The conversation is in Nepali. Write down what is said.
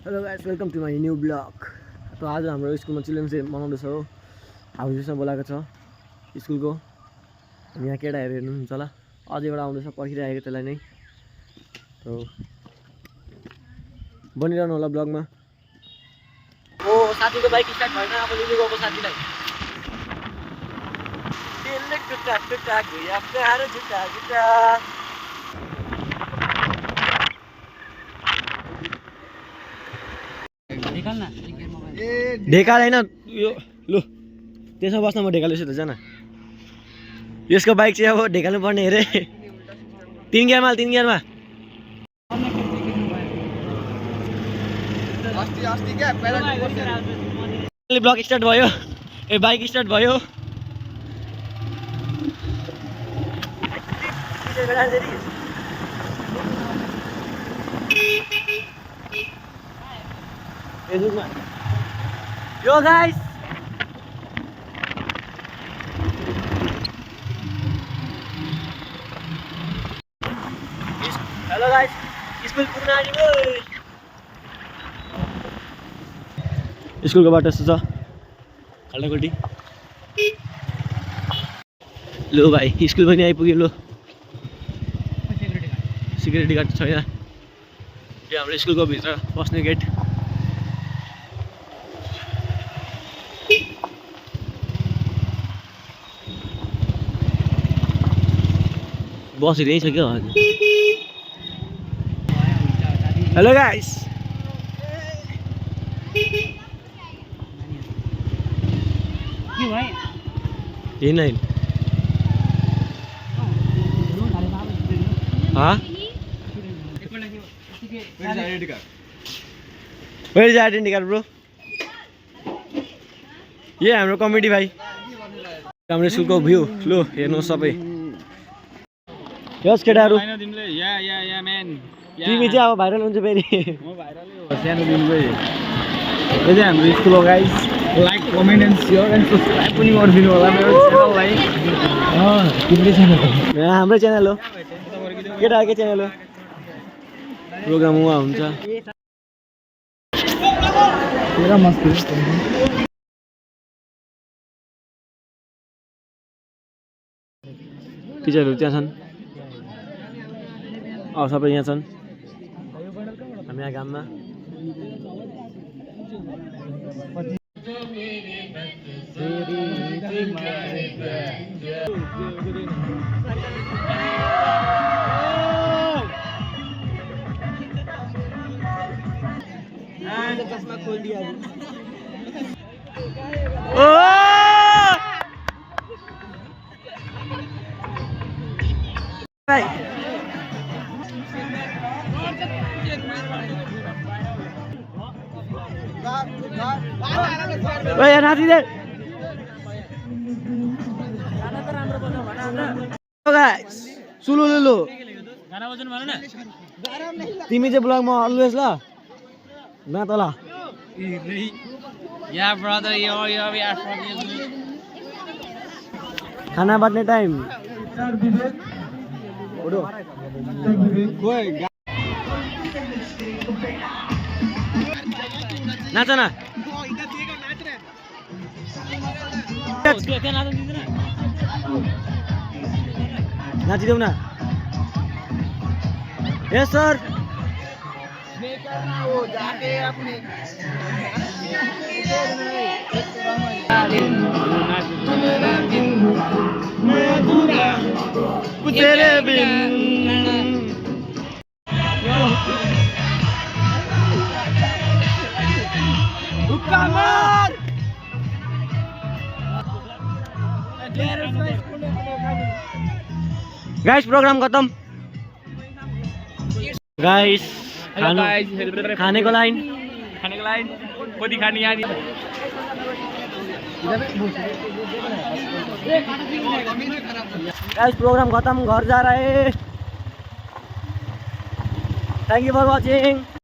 Hello guys, welcome to my new blog. त आज हाम्रो स्कुलमा चिल्ड्रेन्स डे मनाउँदैछ हो। हाउसमा बोलाएको छ स्कुलको। यहाँ केटाहरू हेर्नुहुन्छ होला, अझै एउटा आउँदैछ पर्खिरहेको त्यसलाई नै। त बनिरहनु होला ब्लगमा। ओ साथीको बाइक स्टार्ट भएन, अब लिनु गएको साथीलाई। दिलले टुटा टुटा गया प्यार झुटा झुटा। ढेकाल होइन यो, लु त्यसमा बस्न म ढेकाल्छु त जान। यसको बाइक चाहिँ अब ढेकाल्नु पर्ने अरे। 3 गियरमा 3 गियरमा। ब्लग स्टार्ट भयो, ए बाइक स्टार्ट भयो। Yo guys hello guys, school पुग्न आइयो। स्कुलको बाटो यस्तो छ, खाल्डाखुल्टी। लो भाइ स्कुल पनि आइपुग्यो। लो सिक्युरिटी गार्ड छैन, यो हाम्रो स्कुलको भित्र पस्ने गेट। बस यही छ क्या। हेलो गाइस, यही नै Where is the identity card, bro? ये हाम्रो कमेडी भाइ। हाम्रो स्कुलको भ्यू लो हेर्नुहोस् सबै। यस केटाहरू, तिमी चाहिँ अब भाइरल हुन्छ फेरि। म भाइरलै हो सानो दिनको। यो चाहिँ हाम्रो स्कुल हो guys. Like comment and share and subscribe पनि गरिदिनु होला मेरो च्यानललाई। तिम्रो च्यानल हो, हाम्रो च्यानल हो, केटाहरूको च्यानल हो। प्रोग्राम उहाँ हुन्छ पुरा मस्त। टिचरहरू त्यहाँ छन्, सबै यहाँ छन्। हामी यहाँ घाममा। चस्मा खोलिदिया। नाचिदे सुलु लु तिमी चाहिँ ब्लगमा अलवेज ल न तल। खाना बाँड्ने टाइम। नाच न, नाचिदेऊ न। यस सर। तेरे बिन गाइस प्रोग्राम खत्म। गाइस खानेको लाइन कति खाने यहाँ। गाइस प्रोग्राम खत्म, घर जा रहे। Thank you for watching.